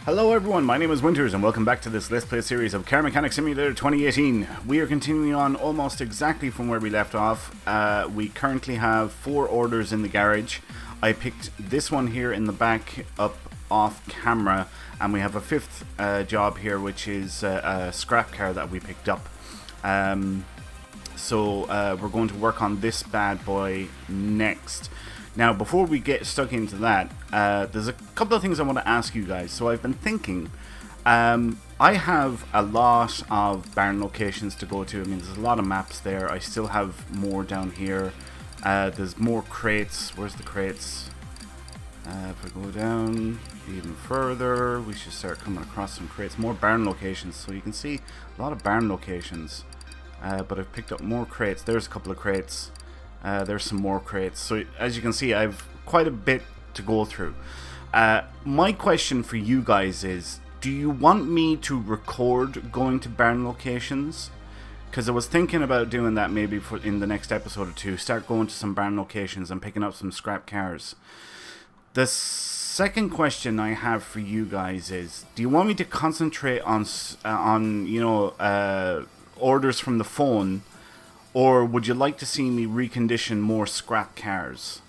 Hello everyone, my name is Winters and welcome back to this Let's Play series of Car Mechanic Simulator 2018. We are continuing on almost exactly from where we left off. We currently have 4 orders in the garage. I picked this one here in the back up off camera, and we have a 5th job here, which is a scrap car that we picked up. So we're going to work on this bad boy next. Now, before we get stuck into that, there's a couple of things I want to ask you guys. So I've been thinking, I have a lot of barn locations to go to. I mean, there's a lot of maps there. I still have more down here. There's more crates. Where's the crates? If I go down even further, we should start coming across some crates. More barn locations. So you can see a lot of barn locations. But I've picked up more crates. There's a couple of crates. There's some more crates. So as you can see, I've quite a bit to go through. My question for you guys is, do you want me to record going to barn locations? Because I was thinking about doing that maybe in the next episode or two. Start going to some barn locations and picking up some scrap cars. The second question I have for you guys is, do you want me to concentrate on orders from the phone? Or would you like to see me recondition more scrap cars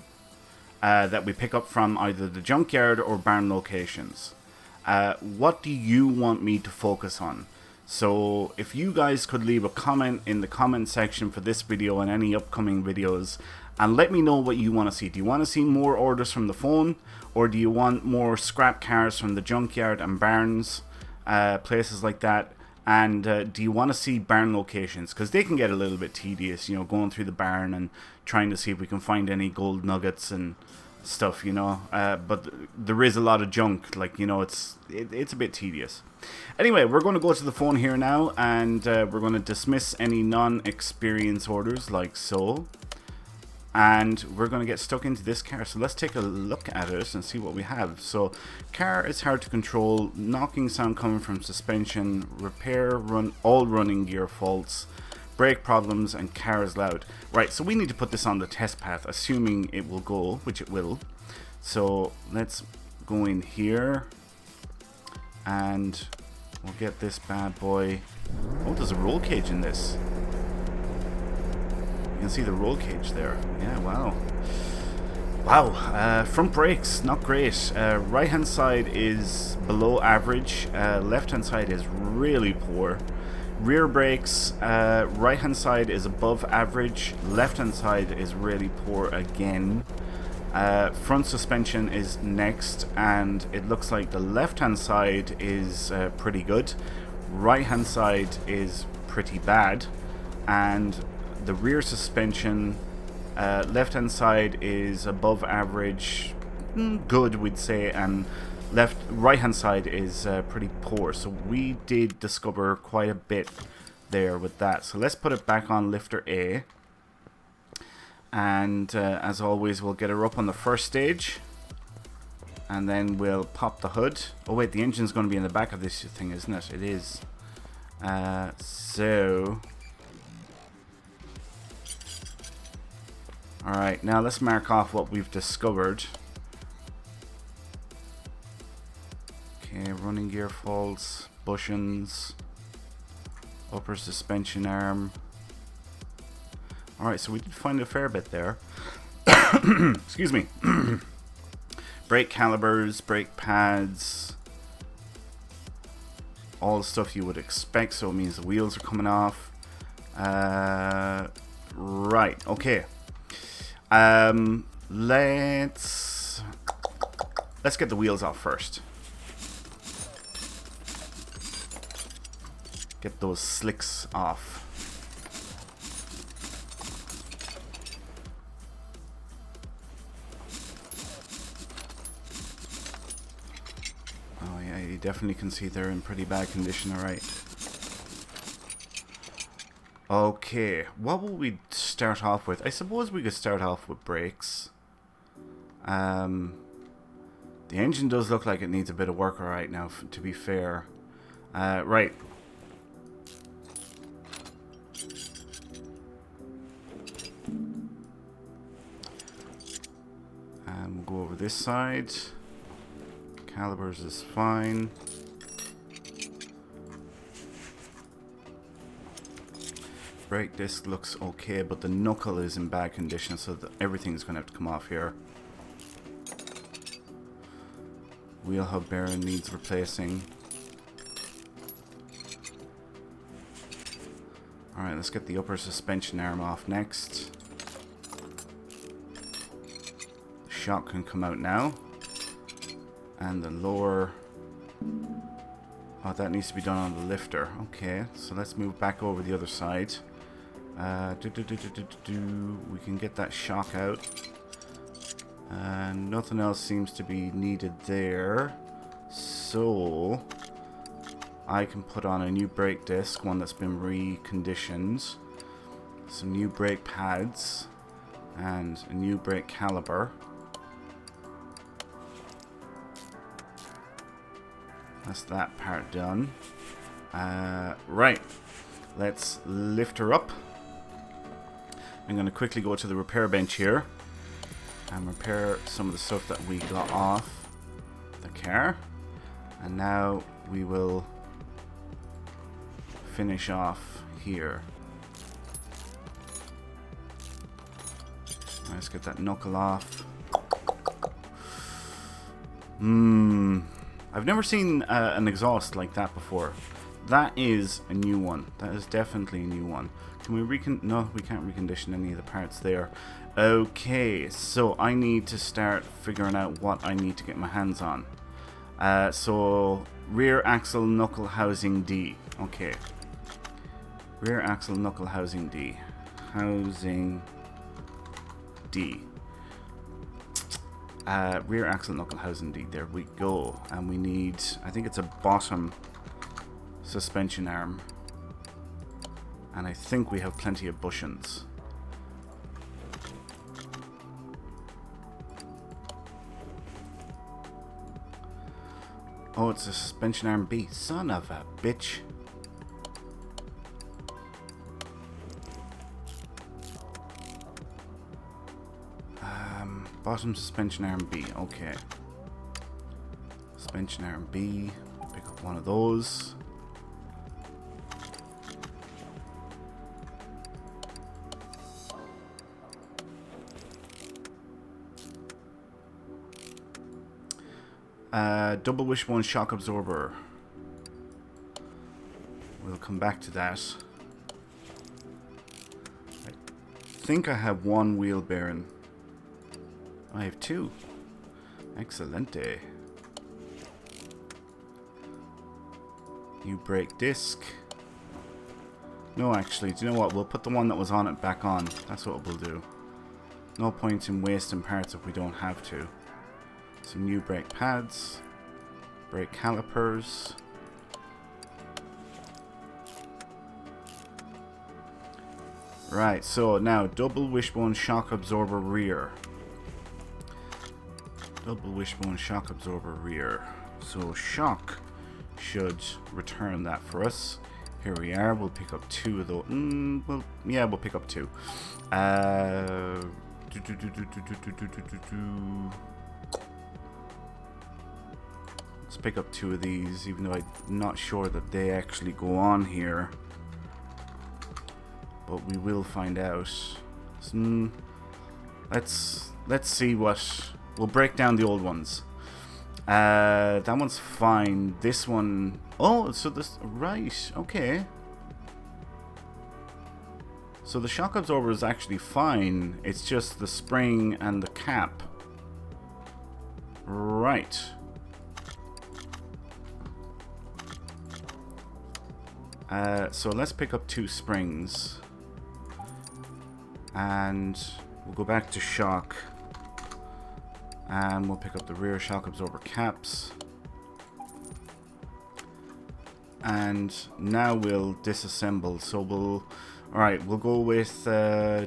that we pick up from either the junkyard or barn locations? What do you want me to focus on? So if you guys could leave a comment in the comment section for this video and any upcoming videos, and let me know what you want to see. Do you want to see more orders from the phone? Or do you want more scrap cars from the junkyard and barns, places like that? And do you want to see barn locations? Because they can get a little bit tedious, you know, going through the barn and trying to see if we can find any gold nuggets and stuff, you know. But there is a lot of junk, like, you know, it's a bit tedious. Anyway, we're going to go to the phone here now, and we're going to dismiss any non-experience orders, like so. And we're going to get stuck into this car. So let's take a look at it and see what we have. So, car is hard to control, knocking sound coming from suspension, repair all running gear faults, brake problems, and car is loud. Right, so we need to put this on the test path, assuming it will go, which it will. So let's go in here, and we'll get this bad boy. Oh, there's a roll cage in this. You can see the roll cage there. Yeah, wow. Wow, front brakes, not great. Right hand side is below average. Left hand side is really poor. Rear brakes, right hand side is above average. Left hand side is really poor again. Front suspension is next, and it looks like the left hand side is pretty good. Right hand side is pretty bad. And the rear suspension, left hand side is above average, good we'd say, and right hand side is pretty poor. So we did discover quite a bit there with that. So let's put it back on lifter A, and as always, we'll get her up on the first stage, and then we'll pop the hood. Oh wait, the engine's going to be in the back of this thing, isn't it? It is. Alright, now let's mark off what we've discovered. Okay, running gear faults, bushings, upper suspension arm. Alright, so we did find a fair bit there. Excuse me. Brake calipers, brake pads, all the stuff you would expect, so it means the wheels are coming off. Right, okay. Let's get the wheels off first. Get those slicks off. Oh yeah, you definitely can see they're in pretty bad condition, alright. Okay, what will we start off with? I suppose we could start off with brakes. The engine does look like it needs a bit of work right now, to be fair. Right. We'll go over this side. Calipers is fine. Brake disc looks okay, but the knuckle is in bad condition, so everything's going to have to come off here. Wheel hub bearing needs replacing. Alright, let's get the upper suspension arm off next. The shock can come out now. And the lower... Oh, that needs to be done on the lifter. Okay, so let's move back over the other side. We can get that shock out. And nothing else seems to be needed there. So I can put on a new brake disc, one that's been reconditioned. Some new brake pads. And a new brake caliper. That's that part done. Right. Let's lift her up. I'm going to quickly go to the repair bench here and repair some of the stuff that we got off the car. And now we will finish off here. Let's get that knuckle off. I've never seen an exhaust like that before. That is a new one. That is definitely a new one. Can we no, we can't recondition any of the parts there. Okay, so I need to start figuring out what I need to get my hands on. So rear axle knuckle housing D. Okay. Rear axle knuckle housing D. Housing D. Rear axle knuckle housing D. There we go. And we need, I think it's a bottom suspension arm. And I think we have plenty of bushings. Oh, it's a suspension arm B. Son of a bitch. Bottom suspension arm B. Okay. Suspension arm B. Pick up one of those. Double wishbone shock absorber. We'll come back to that. I think I have one wheel bearing. I have two. Excelente. New brake disc. No, actually, do you know what? We'll put the one that was on it back on. That's what we'll do. No point in wasting parts if we don't have to. Some new brake pads. Brake calipers. Right, so now double wishbone shock absorber rear. Double wishbone shock absorber rear. So shock should return that for us. Here we are. We'll pick up two of those. We'll pick up two. Let's pick up two of these, even though I'm not sure that they actually go on here. But we will find out. Let's see what. We'll break down the old ones. That one's fine. This one. Oh, so this. Right. Okay. So the shock absorber is actually fine. It's just the spring and the cap. Right. So let's pick up two springs. And we'll go back to shock. And we'll pick up the rear shock absorber caps. And now we'll disassemble. So we'll... Alright, we'll go with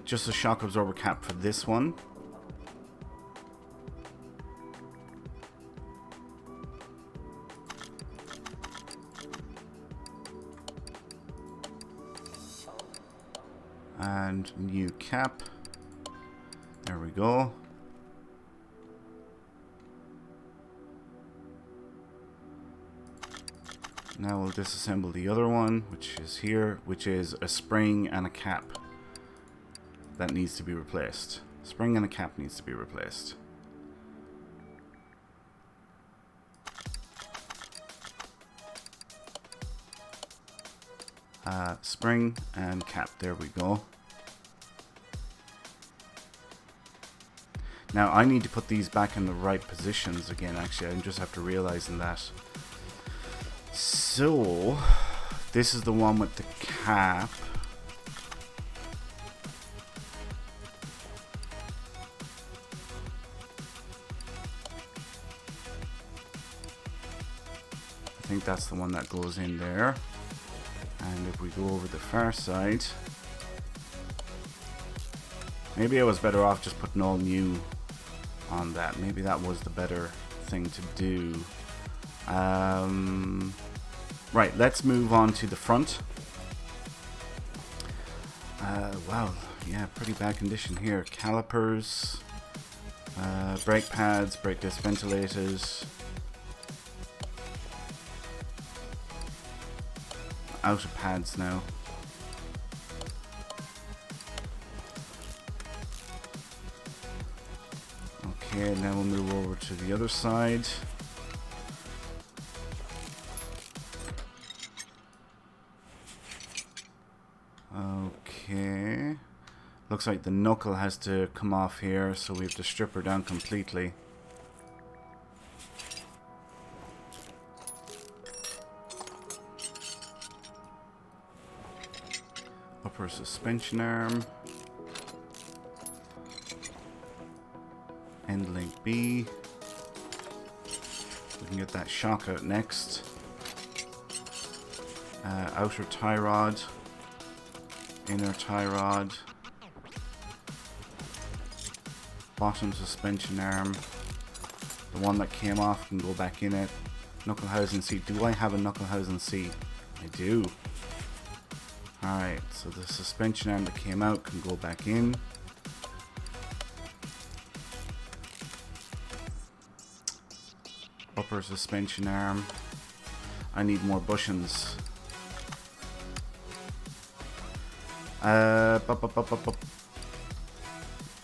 just a shock absorber cap for this one. And new cap. There we go. Now we'll disassemble the other one, which is here, which is a spring and a cap that needs to be replaced. Spring and a cap needs to be replaced. Spring and cap, there we go. Now I need to put these back in the right positions again, actually. I just have to realize that. So, this is the one with the cap. I think that's the one that goes in there. And if we go over the far side, maybe I was better off just putting all new on that. Maybe that was the better thing to do. Right, let's move on to the front. Wow, yeah, pretty bad condition here. Calipers, brake pads, brake disc ventilators, outer pads now. Okay, now we'll move over to the other side. Okay. Looks like the knuckle has to come off here, so we have to strip her down completely. Upper suspension arm. End link B. We can get that shock out next. Outer tie rod. Inner tie rod. Bottom suspension arm. The one that came off can go back in it. Knuckle housing seat. Do I have a knuckle housing seat? I do. Alright, so the suspension arm that came out can go back in. Upper suspension arm. I need more bushings.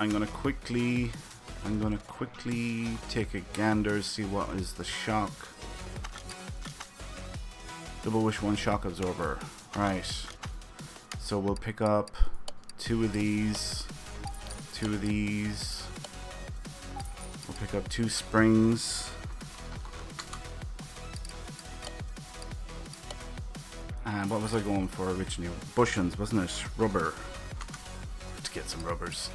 I'm gonna quickly take a gander, see what is the shock. Double wishbone shock absorber. Right. So we'll pick up two of these. We'll pick up 2 springs. And what was I going for originally? Bushings, wasn't it? Rubber. To get some rubbers.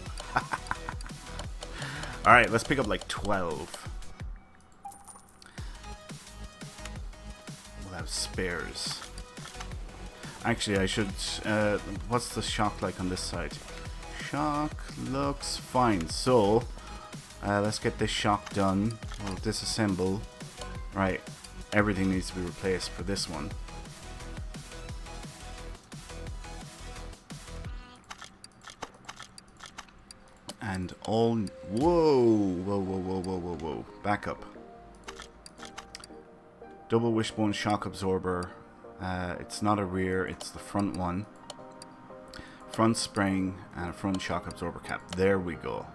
Alright, let's pick up like 12. We'll have spares. Actually, I should... what's the shock like on this side? Shock looks fine. So, let's get this shock done. We'll disassemble. Right, everything needs to be replaced for this one. And all... Whoa. Back up. Double wishbone shock absorber. It's not a rear, it's the front one. Front spring and a front shock absorber cap. There we go.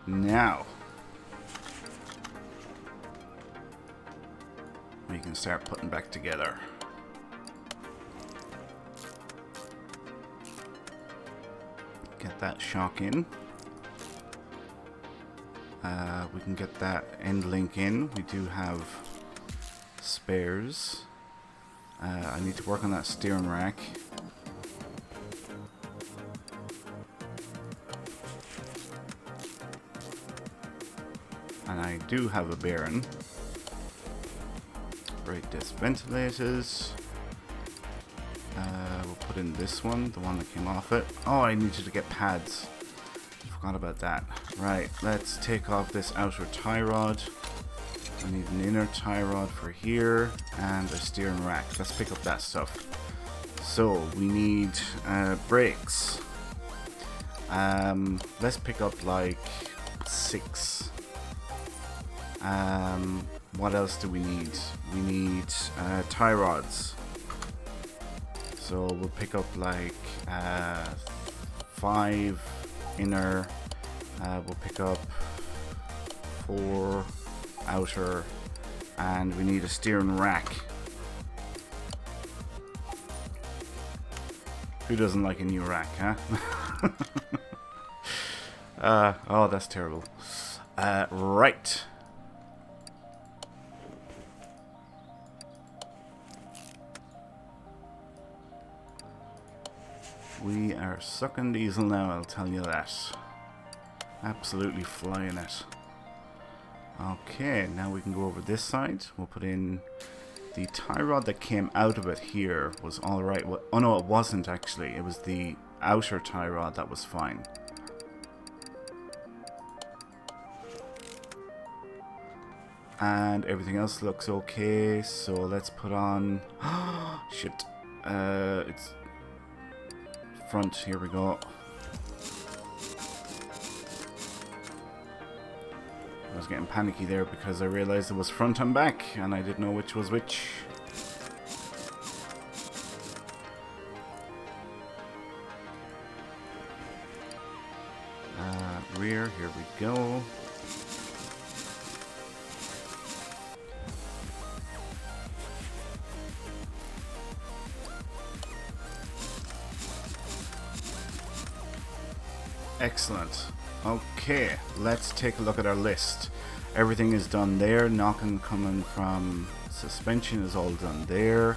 Now we can start putting back together. Get that shock in. We can get that end link in. We do have spares. I need to work on that steering rack. And I do have a bearing. Brake disc ventilators. We'll put in this one, the one that came off it. Oh, I needed to get pads. Forgot about that. Right, let's take off this outer tie rod. I need an inner tie rod for here and a steering rack. Let's pick up that stuff. So we need brakes. Let's pick up like That's 6. What else do we need? We need tie rods. So we'll pick up like 5 inner. We'll pick up 4 outer, and we need a steering rack. Who doesn't like a new rack, huh? Oh, that's terrible. Right. We are sucking diesel now, I'll tell you that. Absolutely flying it. Okay, now we can go over this side. We'll put in the tie rod that came out of it here was alright. Oh no, it wasn't actually. It was the outer tie rod that was fine. And everything else looks okay, so let's put on... shit. It's... front, here we go. I was getting panicky there because I realized it was front and back and I didn't know which was which. Rear, here we go. Excellent. Okay, let's take a look at our list. Everything is done there. Knocking coming from suspension is all done there.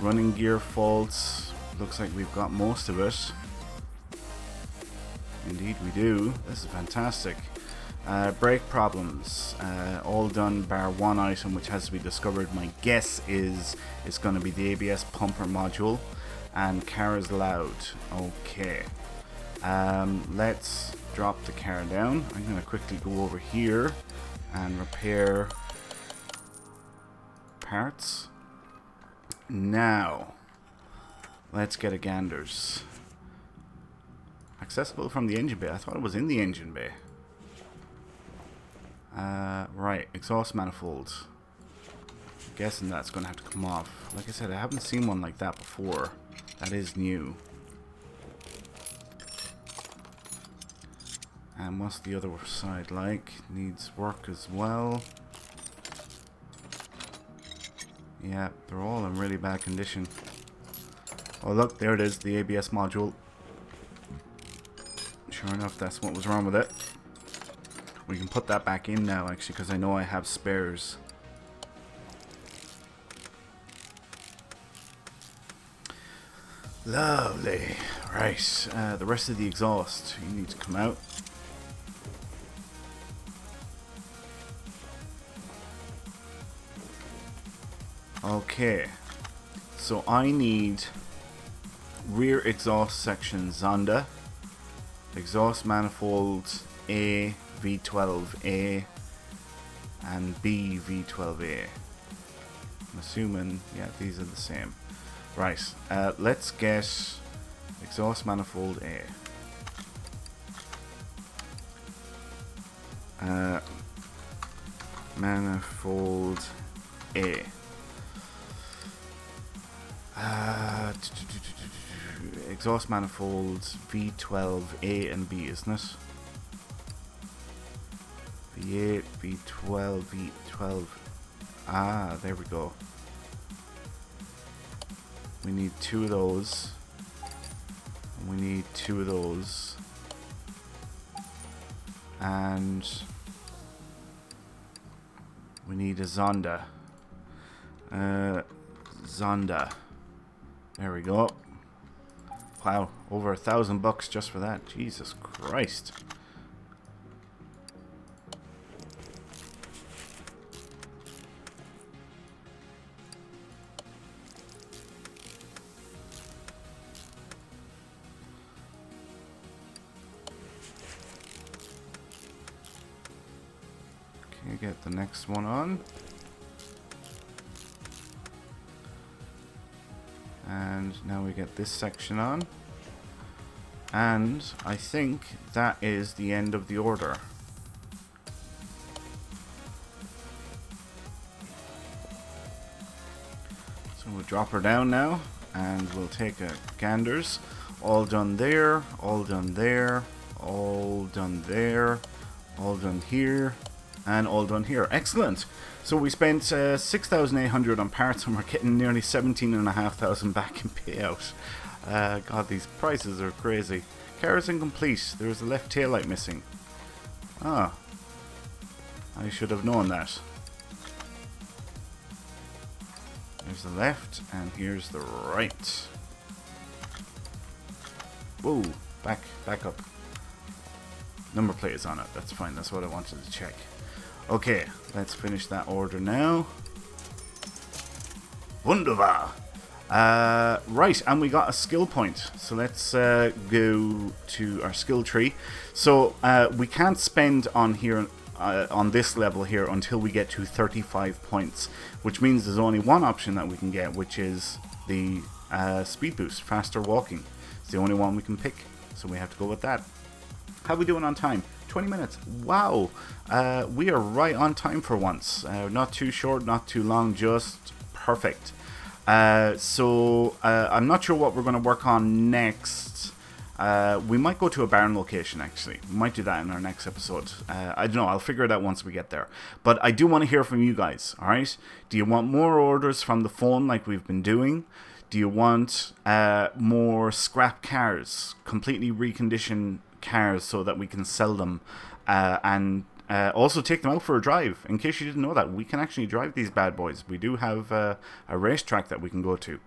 Running gear faults. Looks like we've got most of it. Indeed we do. This is fantastic. Brake problems. All done bar one item which has to be discovered. My guess is it's going to be the ABS pumper module. And car is loud. Okay. Let's drop the car down. I'm going to quickly go over here and repair parts. Now, let's get a ganders. Accessible from the engine bay. I thought it was in the engine bay. Right, exhaust manifold. I'm guessing that's going to have to come off. Like I said, I haven't seen one like that before. That is new. And what's the other side like? Needs work as well. Yeah, they're all in really bad condition. Oh look, there it is, the ABS module. Sure enough, that's what was wrong with it. We can put that back in now actually, because I know I have spares. Lovely. Right, the rest of the exhaust, you need to come out. Okay, so I need rear exhaust section Zonda, exhaust manifold A V12A and B V12A. I'm assuming, yeah, these are the same. Right, let's get exhaust manifold A. Manifold A. Exhaust manifolds V12A and B, isn't it? V8, V12, V12. Ah, there we go. We need 2 of those. And we need 2 of those. And we need a Zonda. Zonda. There we go. Wow, over $1,000 just for that. Jesus Christ. Okay, get the next one on. And now we get this section on. And I think that is the end of the order. drop her down now, and we'll take a ganders. All done there, all done there, all done there, all done here, and all done here. Excellent. So we spent 6,800 on parts, and we're getting nearly 17,500 back in payout. God, these prices are crazy. Car is incomplete. There's a left tail light missing. Ah, I should have known that. Here's the left, and here's the right. Whoa, back up. Number plate is on it. That's fine. That's what I wanted to check. Okay, let's finish that order now. Wunderbar. Right, and we got a skill point. So let's go to our skill tree. So we can't spend on here on this level here until we get to 35 points, which means there's only one option that we can get, which is the speed boost, faster walking. It's the only one we can pick, so we have to go with that. How are we doing on time? 20 minutes. Wow, we are right on time for once. Not too short, not too long, just perfect. So I'm not sure what we're going to work on next. We might go to a barn location, actually. We might do that in our next episode. I don't know, I'll figure it out once we get there. But I do want to hear from you guys, alright? Do you want more orders from the phone like we've been doing? Do you want more scrap cars, completely reconditioned cars so that we can sell them and also take them out for a drive? In case you didn't know that, we can actually drive these bad boys. We do have a racetrack that we can go to.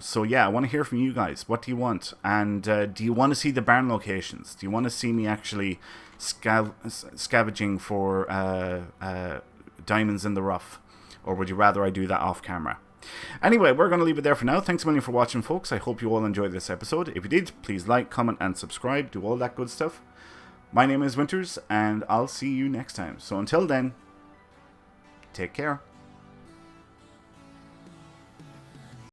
So yeah, I want to hear from you guys. What do you want? And do you want to see the barn locations? Do you want to see me actually scavenging for diamonds in the rough? Or would you rather I do that off camera? Anyway, we're going to leave it there for now. Thanks a million for watching, folks. I hope you all enjoyed this episode. If you did, please like, comment, and subscribe. Do all that good stuff. My name is Winters, and I'll see you next time. So until then, take care.